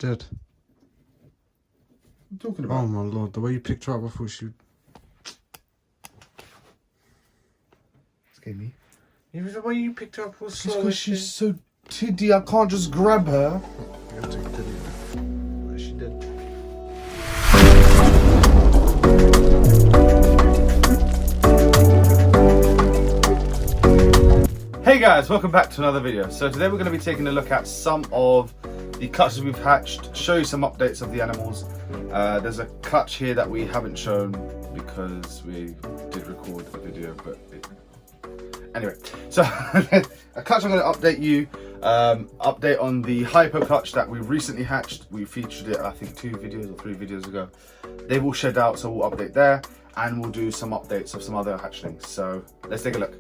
dead. What are you talking about? Oh my lord, the way you picked her up, I thought she would... Scared me. Even the way you picked her up was slow. Because she's so tiddy, I can't just grab her. You have to take tiddy. What is she dead? Hey guys, welcome back to another video. So today we're going to be taking a look at some of the clutches we've hatched, show you some updates of the animals. There's a clutch here that we haven't shown because we did record a video, but anyway, so a clutch I'm going to update you, update on the hypo clutch that we recently hatched. We featured it I think 2 videos or 3 videos ago. They've all shed out, so we'll update there, and we'll do some updates of some other hatchlings. So let's take a look.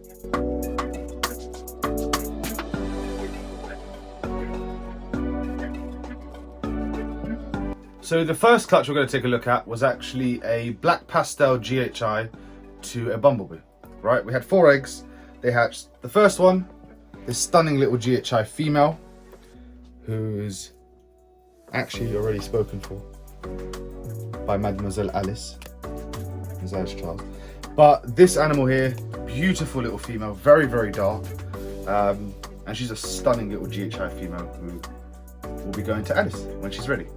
So the first clutch we're going to take a look at was actually a black pastel GHI to a bumblebee, right? We had 4 eggs, they hatched. The first one, this stunning little GHI female, who's actually already spoken for by Mademoiselle Alice, his child. But this animal here, beautiful little female, very, very dark. And she's a stunning little GHI female who will be going to Alice when she's ready.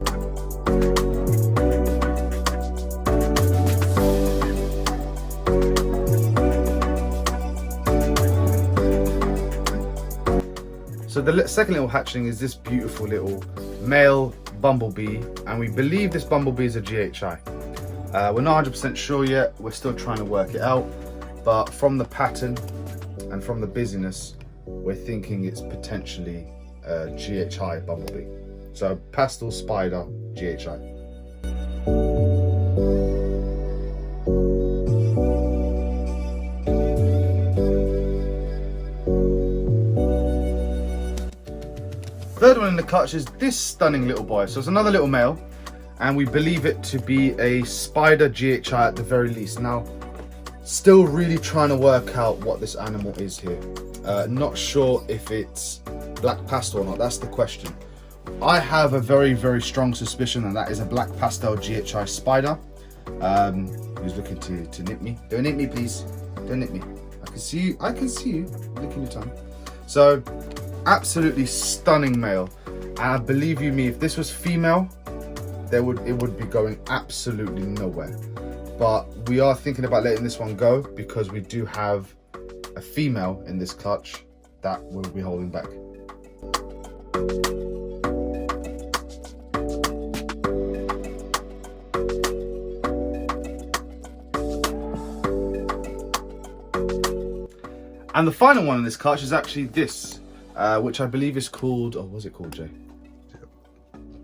So the second little hatchling is this beautiful little male bumblebee, and we believe this bumblebee is a GHI. We're not 100% sure yet, we're still trying to work it out, but from the pattern and from the busyness, we're thinking it's potentially a GHI bumblebee. So pastel spider GHI. Third one in the clutch is this stunning little boy. So it's another little male, and we believe it to be a spider GHI at the very least. Now, still really trying to work out what this animal is here. Not sure if it's black pastel or not, that's the question. I have a very, very strong suspicion that that is a black pastel GHI spider who's looking to nip me. Don't nip me, please. Don't nip me. I can see you. I can see you licking your tongue. So, absolutely stunning male. And believe you me, if this was female, it would be going absolutely nowhere. But we are thinking about letting this one go because we do have a female in this clutch that we'll be holding back. And the final one in this clutch is actually this, which I believe is called, oh, what's it called, Jay?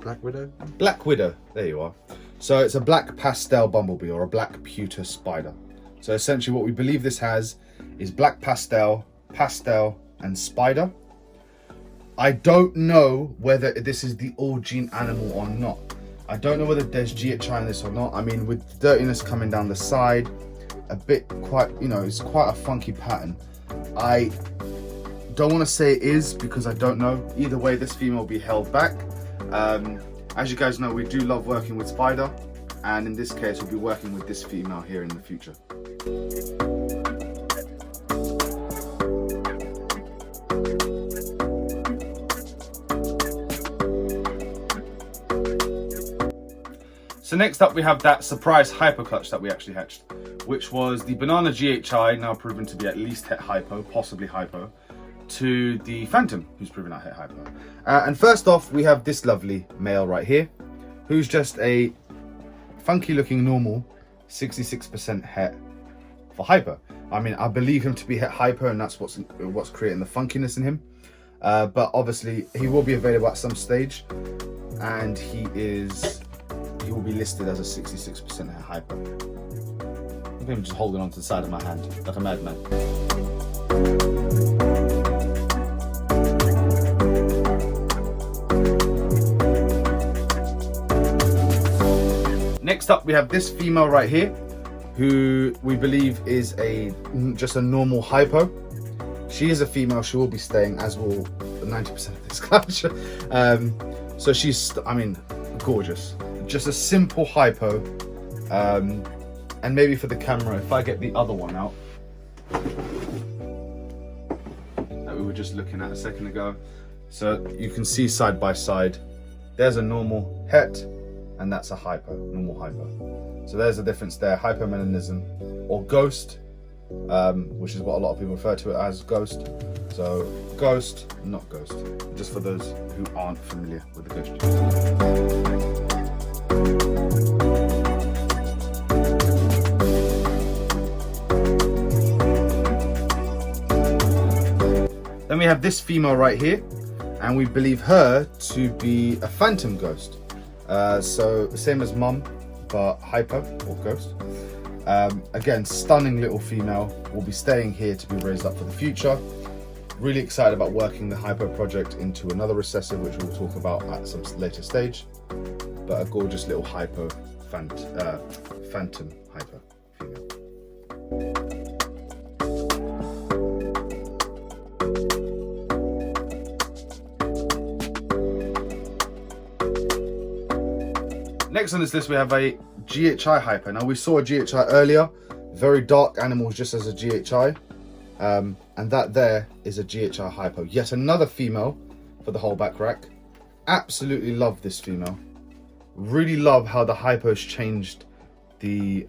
Black Widow? Black Widow, there you are. So it's a black pastel bumblebee or a black pewter spider. So essentially what we believe this has is black pastel, and spider. I don't know whether this is the all gene animal or not. I don't know whether there's GHI in this or not. I mean, with dirtiness coming down the side, a bit quite, you know, it's quite a funky pattern. I don't want to say it is because I don't know. Either way, this female will be held back. As you guys know, we do love working with spider, and in this case, we'll be working with this female here in the future. So next up, we have that surprise hypo clutch that we actually hatched, which was the banana GHI, now proven to be at least het hypo, possibly hypo, to the phantom, who's proven out het hypo. And first off, we have this lovely male right here, who's just a funky looking normal 66% het for hypo. I mean, I believe him to be het hypo, and that's what's creating the funkiness in him. But obviously, he will be available at some stage, and he will be listed as a 66% het hypo. I think I'm just holding on to the side of my hand like a madman. Next up, we have this female right here, who we believe is just a normal hypo. She is a female. She will be staying, as will 90% of this clutch. So she's, I mean, gorgeous. Just a simple hypo. And maybe for the camera, if I get the other one out that we were just looking at a second ago, so you can see side by side, there's a normal het and that's a hypo, normal hypo. So there's a difference there, hypomelanism or ghost, which is what a lot of people refer to it as, ghost. So ghost, not ghost, just for those who aren't familiar with the ghost. Then we have this female right here, and we believe her to be a phantom ghost. So the same as mum, but hypo or ghost. Again, stunning little female. Will be staying here to be raised up for the future. Really excited about working the hypo project into another recessive, which we'll talk about at some later stage. But a gorgeous little hypo phantom hypo female. Next on this list we have a GHI hypo. Now we saw a GHI earlier, very dark animals just as a GHI, and that there is a GHI hypo. Yet another female for the whole back rack. Absolutely love this female. Really love how the hypos changed the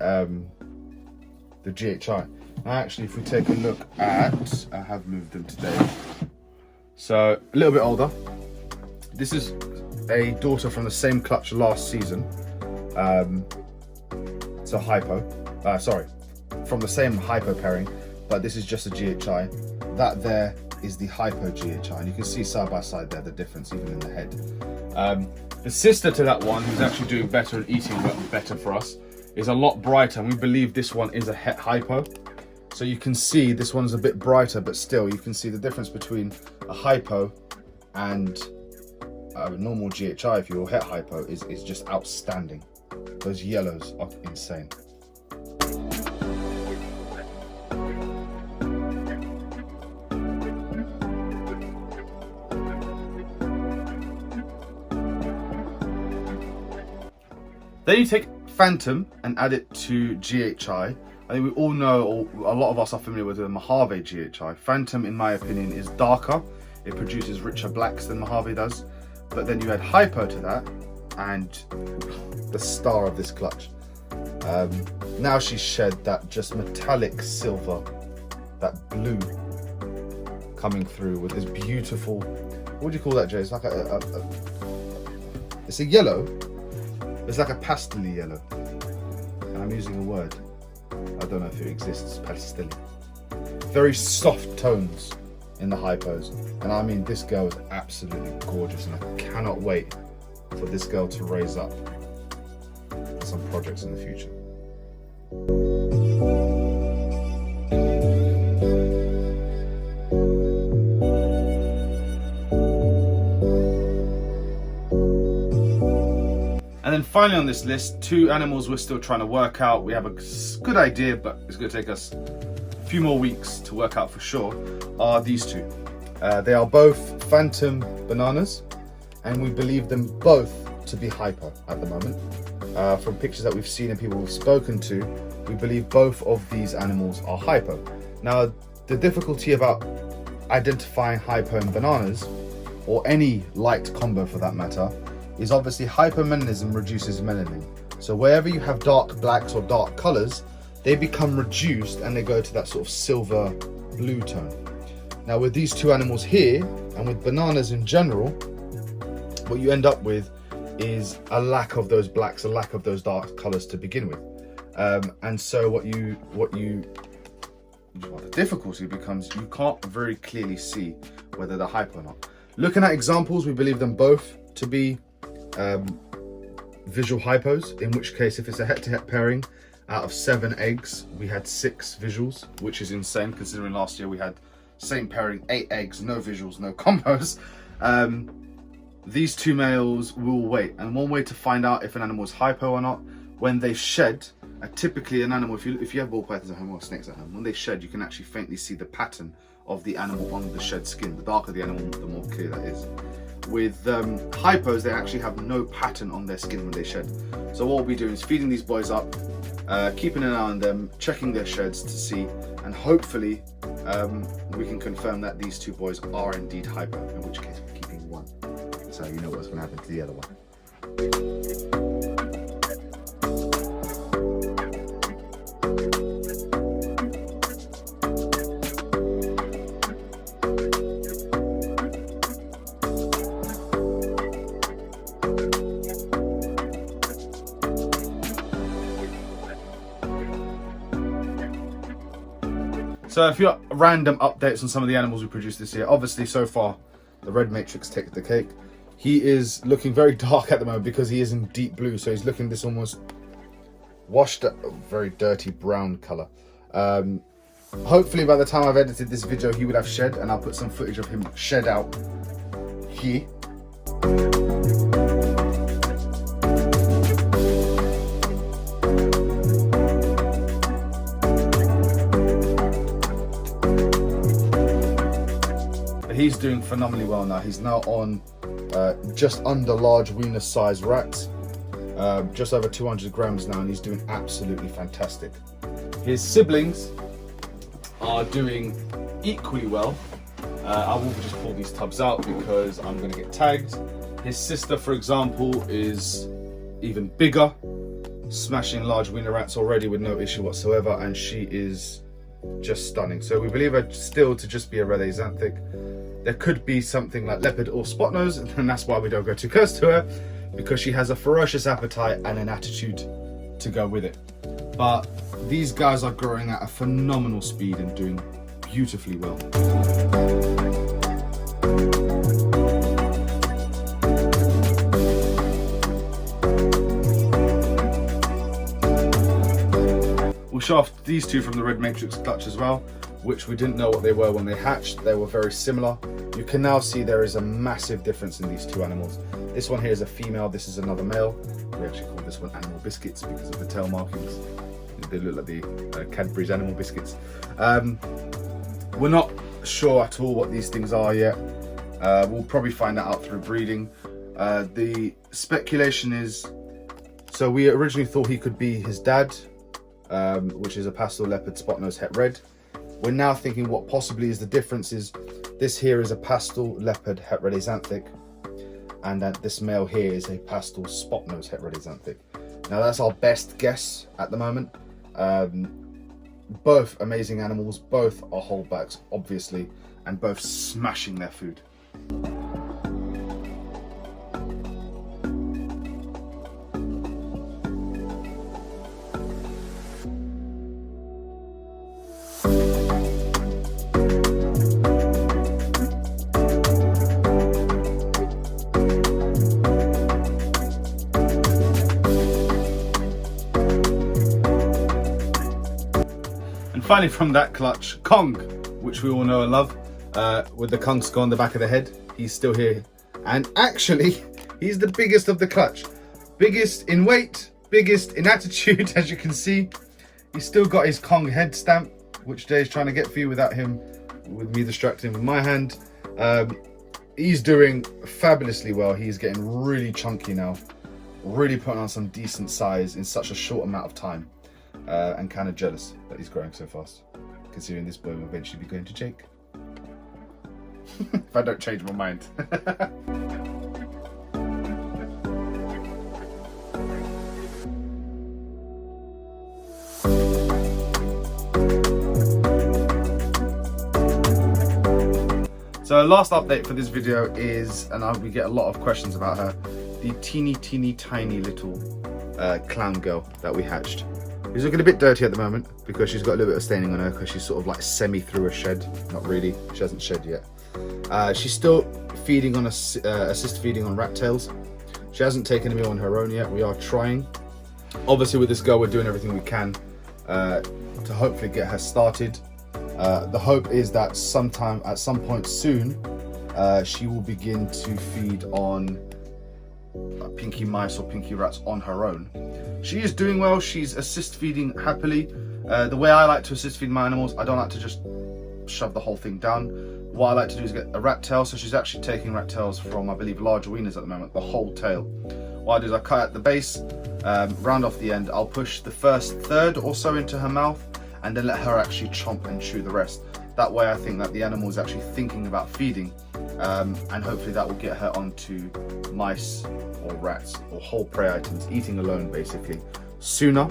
GHI. Now actually, if we take a look at, I have moved them today. So a little bit older. This is a daughter from the same clutch last season. It's a hypo, sorry, from the same hypo pairing, but this is just a GHI. That there is the hypo GHI, and you can see side by side there the difference even in the head. The sister to that one, who's actually doing better and eating better for us, is a lot brighter, and we believe this one is a het hypo. So you can see this one's a bit brighter, but still you can see the difference between a hypo and a normal GHI, if you're het hypo, is just outstanding. Those yellows are insane. Then you take Phantom and add it to GHI. I think we all know, or a lot of us are familiar with the Mojave GHI. Phantom, in my opinion, is darker. It produces richer blacks than Mojave does. But then you add hypo to that, and the star of this clutch. Now she's shed that just metallic silver, that blue coming through with this beautiful, what do you call that, Jay? It's like it's a yellow. It's like a pastel yellow. And I'm using a word. I don't know if it exists, pastel. Very soft tones in the hypos. And I mean, this girl is absolutely gorgeous, and I cannot wait for this girl to raise up for some projects in the future. And then finally on this list, two animals we're still trying to work out. We have a good idea, but it's going to take us a few more weeks to work out for sure, are these two. They are both phantom bananas, and we believe them both to be hypo at the moment. From pictures that we've seen and people we've spoken to, we believe both of these animals are hypo. Now, the difficulty about identifying hypo in bananas, or any light combo for that matter, is obviously hypomelanism reduces melanin. So wherever you have dark blacks or dark colors, they become reduced and they go to that sort of silver blue tone. Now with these two animals here, and with bananas in general, what you end up with is a lack of those blacks, a lack of those dark colors to begin with. And so the difficulty becomes, you can't very clearly see whether they're hypo or not. Looking at examples, we believe them both to be visual hypos, in which case if it's a het-to-het pairing, out of 7 eggs we had 6 visuals, which is insane considering last year we had same pairing, 8 eggs, no visuals, no combos. These two males will wait, and one way to find out if an animal is hypo or not, when they shed, typically an animal, if you have ball pythons at home or snakes at home, when they shed you can actually faintly see the pattern of the animal on the shed skin. The darker the animal, the more clear that is. with hypos, they actually have no pattern on their skin when they shed. So what we'll be doing is feeding these boys up, keeping an eye on them, checking their sheds to see, and hopefully we can confirm that these two boys are indeed hypo, in which case we're keeping one. So you know what's going to happen to the other one. So if you're random updates on some of the animals we produced this year, obviously so far the red matrix takes the cake. He is looking very dark at the moment because he is in deep blue, so he's looking this almost washed up, very dirty brown color. Hopefully by the time I've edited this video he would have shed, and I'll put some footage of him shed out here. He's doing phenomenally well now. He's now on just under large wiener size rats, just over 200 grams now, and he's doing absolutely fantastic. His siblings are doing equally well. I will just pull these tubs out because I'm going to get tagged. His sister, for example, is even bigger, smashing large wiener rats already with no issue whatsoever, and she is just stunning. So we believe her still to just be a red axanthic. There could be something like leopard or spot nose, and that's why we don't go too close to her, because she has a ferocious appetite and an attitude to go with it. But these guys are growing at a phenomenal speed and doing beautifully well. We'll show off these two from the red matrix clutch as well, which we didn't know what they were when they hatched. They were very similar. You can now see there is a massive difference in these two animals. This one here is a female, this is another male. We actually call this one animal biscuits because of the tail markings. They look like the Cadbury's animal biscuits. We're not sure at all what these things are yet. We'll probably find that out through breeding. The speculation is, so we originally thought he could be his dad, which is a pastel leopard spot nose het red. We're now thinking what possibly is the difference is this here is a pastel leopard het red axanthic, and this male here is a pastel spot nose het red axanthic. Now that's our best guess at the moment. Both amazing animals, both are holdbacks obviously, and both smashing their food. Finally from that clutch, Kong, which we all know and love, with the Kong skull on the back of the head. He's still here, and actually he's the biggest of the clutch. Biggest in weight, biggest in attitude, as you can see. He's still got his Kong head stamp, which Jay's trying to get for you without him, with me distracting with my hand. He's doing fabulously well. He's getting really chunky now, really putting on some decent size in such a short amount of time. And kind of jealous that he's growing so fast, considering this boy will eventually be going to Jake. If I don't change my mind. So last update for this video is, and we get a lot of questions about her, the teeny tiny little clown girl that we hatched. She's looking a bit dirty at the moment because she's got a little bit of staining on her because she's sort of like semi through a shed. Not really, she hasn't shed yet. She's still feeding on assist feeding on rat tails. She hasn't taken a meal on her own yet. We are trying. Obviously with this girl we're doing everything we can to hopefully get her started. The hope is that at some point soon she will begin to feed on pinky mice or pinky rats on her own. She is doing well. She's assist feeding happily. The way I like to assist feed my animals, I don't like to just shove the whole thing down. what I like to do is get a rat tail. So she's actually taking rat tails from, I believe, larger weaners at the moment, the whole tail. What I do is I cut at the base, round off the end. I'll push the first third or so into her mouth and then let her actually chomp and chew the rest. That way I think that the animal is actually thinking about feeding, and hopefully that will get her onto mice or rats or whole prey items, eating alone basically, sooner.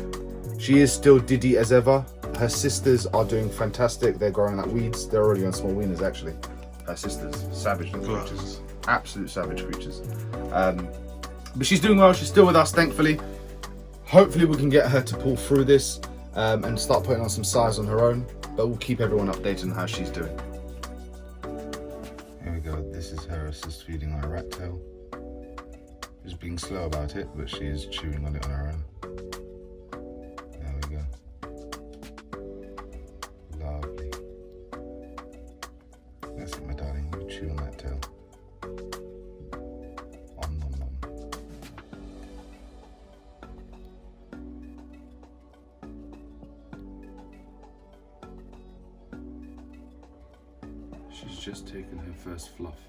She is still diddy as ever. Her sisters are doing fantastic. They're growing like weeds. They're already on small weaners actually. Her sisters, savage creatures, absolute savage creatures. But she's doing well. She's still with us, thankfully. Hopefully we can get her to pull through this and start putting on some size on her own. But we'll keep everyone updated on how she's doing. Here we go. This is her assist feeding on a rat tail. Just being slow about it, but she is chewing on it on her own. There we go. Lovely. That's it, my darling. You chew on that tail. Om nom nom. She's just taken her first fluff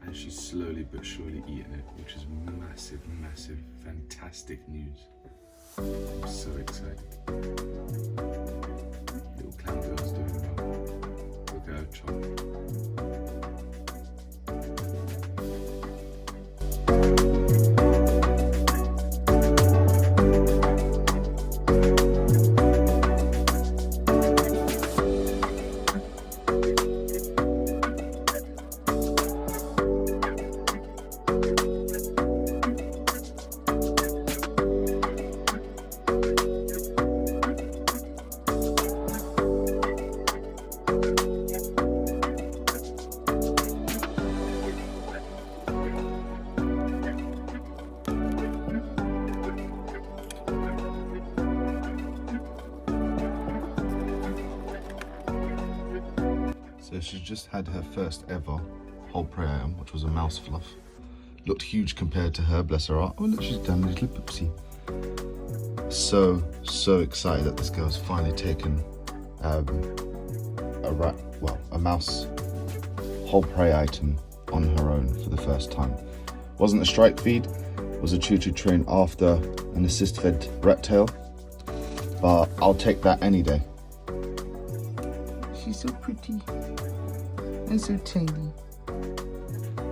and she's slowly but surely eating it, which is massive, massive, fantastic news. I'm so excited. Little clown girl's doing well. Look at her chomp. So she's just had her first ever whole prey item, which was a mouse fluff. Looked huge compared to her, bless her heart. Oh look, she's done a little poopsie. So excited that this girl's finally taken a mouse whole prey item on her own for the first time. Wasn't a strike feed, was a choo-choo train after an assist fed rat tail, but I'll take that any day. She's so pretty and so tiny.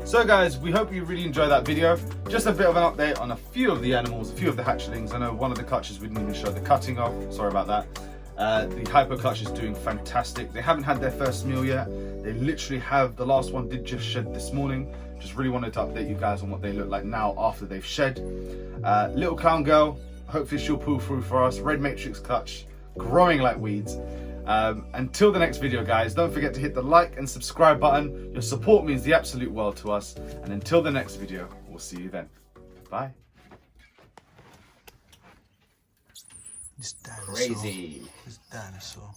So guys, we hope you really enjoyed that video. Just a bit of an update on a few of the animals, a few of the hatchlings. I know one of the clutches we didn't even show the cutting of, sorry about that. The hyper clutch is doing fantastic. They haven't had their first meal yet. They literally have, the last one did just shed this morning. Just really wanted to update you guys on what they look like now after they've shed. Little clown girl, hopefully she'll pull through for us. Red matrix clutch, growing like weeds. Until the next video guys, don't forget to hit the like and subscribe button. Your support means the absolute world to us. And until the next video, we'll see you then. Bye. This dinosaur. Crazy. This dinosaur.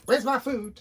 Where's my food?